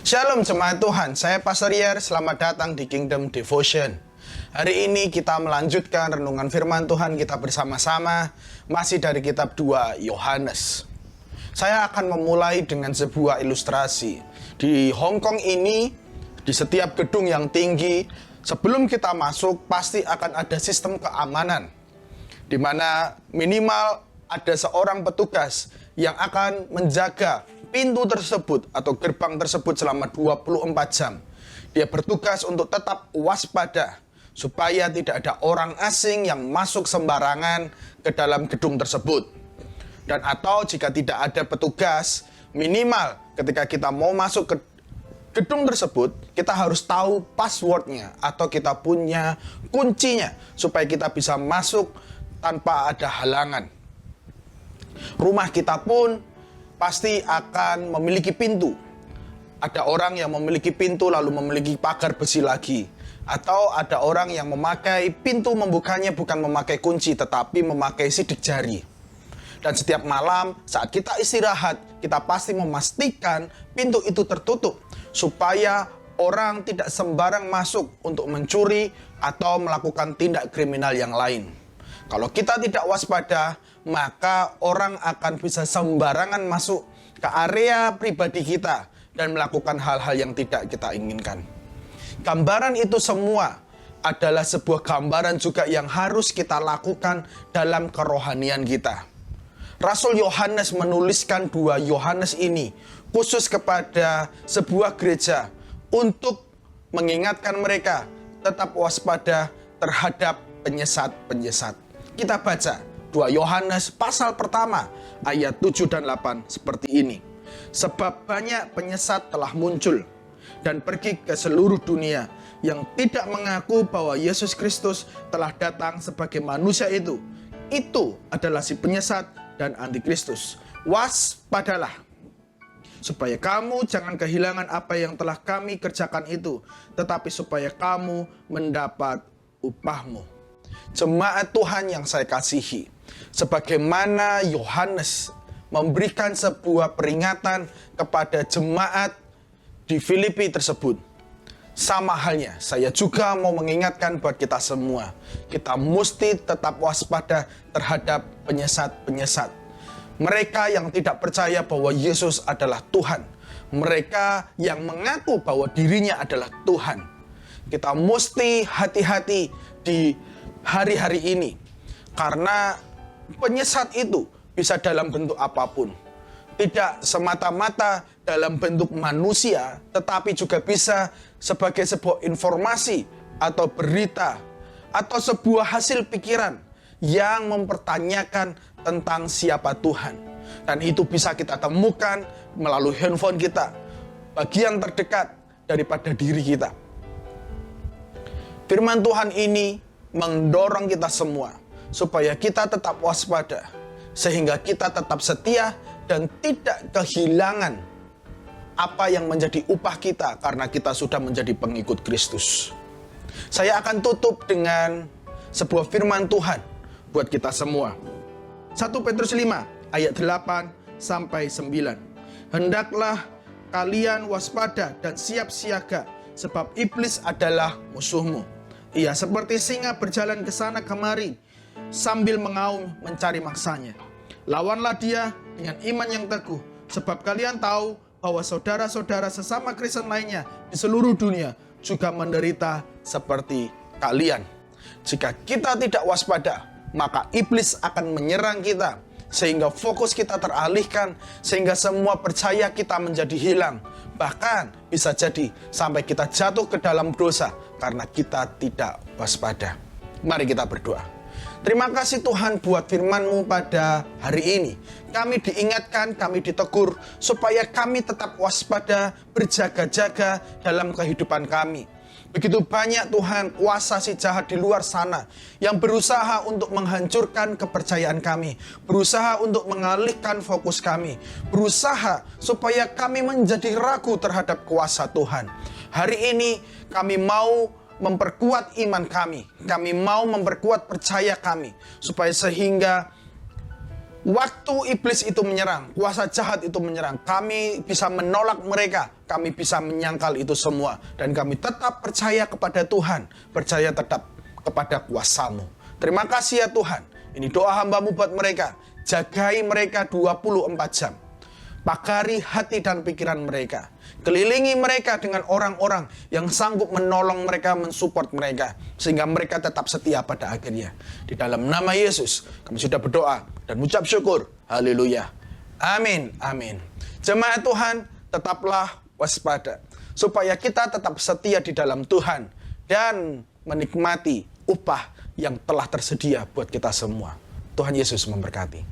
Shalom jemaat Tuhan, saya Pastor Yer, selamat datang di Kingdom Devotion. Hari ini kita melanjutkan renungan firman Tuhan kita bersama-sama, masih dari kitab 2 Yohanes. Saya akan memulai dengan sebuah ilustrasi. Di Hong Kong ini, di setiap gedung yang tinggi, sebelum kita masuk pasti akan ada sistem keamanan, di mana minimal ada seorang petugas yang akan menjaga pintu tersebut atau gerbang tersebut selama 24 jam. Dia bertugas untuk tetap waspada supaya tidak ada orang asing yang masuk sembarangan ke dalam gedung tersebut. Dan atau jika tidak ada petugas, minimal ketika kita mau masuk ke gedung tersebut, kita harus tahu passwordnya atau kita punya kuncinya supaya kita bisa masuk tanpa ada halangan. Rumah kita pun pasti akan memiliki pintu. Ada orang yang memiliki pintu lalu memiliki pagar besi lagi. Atau ada orang yang memakai pintu membukanya bukan memakai kunci tetapi memakai sidik jari. Dan setiap malam saat kita istirahat, kita pasti memastikan pintu itu tertutup supaya orang tidak sembarang masuk untuk mencuri atau melakukan tindak kriminal yang lain. Kalau kita tidak waspada, maka orang akan bisa sembarangan masuk ke area pribadi kita dan melakukan hal-hal yang tidak kita inginkan. Gambaran itu semua adalah sebuah gambaran juga yang harus kita lakukan dalam kerohanian kita. Rasul Yohanes menuliskan 2 Yohanes ini khusus kepada sebuah gereja untuk mengingatkan mereka tetap waspada terhadap penyesat-penyesat. Kita baca 2 Yohanes pasal pertama ayat 7 dan 8 seperti ini. Sebab banyak penyesat telah muncul dan pergi ke seluruh dunia yang tidak mengaku bahwa Yesus Kristus telah datang sebagai manusia itu. Itu adalah si penyesat dan antikristus. Waspadalah supaya kamu jangan kehilangan apa yang telah kami kerjakan itu, tetapi supaya kamu mendapat upahmu. Jemaat Tuhan yang saya kasihi, sebagaimana Yohanes memberikan sebuah peringatan kepada jemaat di Filipi tersebut, sama halnya saya juga mau mengingatkan buat kita semua, kita mesti tetap waspada terhadap penyesat-penyesat. Mereka yang tidak percaya bahwa Yesus adalah Tuhan, mereka yang mengaku bahwa dirinya adalah Tuhan. Kita mesti hati-hati di hari-hari ini, karena penyesat itu bisa dalam bentuk apapun, tidak semata-mata dalam bentuk manusia, tetapi juga bisa sebagai sebuah informasi atau berita atau sebuah hasil pikiran yang mempertanyakan tentang siapa Tuhan. Dan itu bisa kita temukan melalui handphone kita, bagian terdekat daripada diri kita. Firman Tuhan ini mendorong kita semua supaya kita tetap waspada, sehingga kita tetap setia dan tidak kehilangan apa yang menjadi upah kita karena kita sudah menjadi pengikut Kristus. Saya akan tutup dengan sebuah firman Tuhan buat kita semua. 1 Petrus 5 ayat 8 sampai 9. Hendaklah kalian waspada dan siap siaga, sebab iblis adalah musuhmu. Ia seperti singa berjalan ke sana kemari sambil mengaum mencari mangsanya. Lawanlah dia dengan iman yang teguh, sebab kalian tahu bahwa saudara-saudara sesama Kristen lainnya di seluruh dunia juga menderita seperti kalian. Jika kita tidak waspada, maka iblis akan menyerang kita, sehingga fokus kita teralihkan, sehingga semua percaya kita menjadi hilang. Bahkan bisa jadi sampai kita jatuh ke dalam dosa karena kita tidak waspada. Mari kita berdoa. Terima kasih Tuhan buat firman-Mu pada hari ini. Kami diingatkan, kami ditegur supaya kami tetap waspada, berjaga-jaga dalam kehidupan kami. Begitu banyak Tuhan kuasa si jahat di luar sana yang berusaha untuk menghancurkan kepercayaan kami, berusaha untuk mengalihkan fokus kami, berusaha supaya kami menjadi ragu terhadap kuasa Tuhan. Hari ini kami mau memperkuat iman kami mau memperkuat percaya kami, supaya sehingga Waktu iblis itu menyerang, kuasa jahat itu menyerang, kami bisa menolak mereka, kami bisa menyangkal itu semua. Dan kami tetap percaya kepada Tuhan, percaya tetap kepada kuasa-Mu. Terima kasih ya Tuhan, ini doa hamba-Mu buat mereka. Jagai mereka 24 jam. Pagari hati dan pikiran mereka. Kelilingi mereka dengan orang-orang yang sanggup menolong mereka, mensupport mereka. Sehingga mereka tetap setia pada akhirnya. Di dalam nama Yesus, kami sudah berdoa dan mengucap syukur. Haleluya. Amin. Amin. Jemaat Tuhan, tetaplah waspada. Supaya kita tetap setia di dalam Tuhan. Dan menikmati upah yang telah tersedia buat kita semua. Tuhan Yesus memberkati.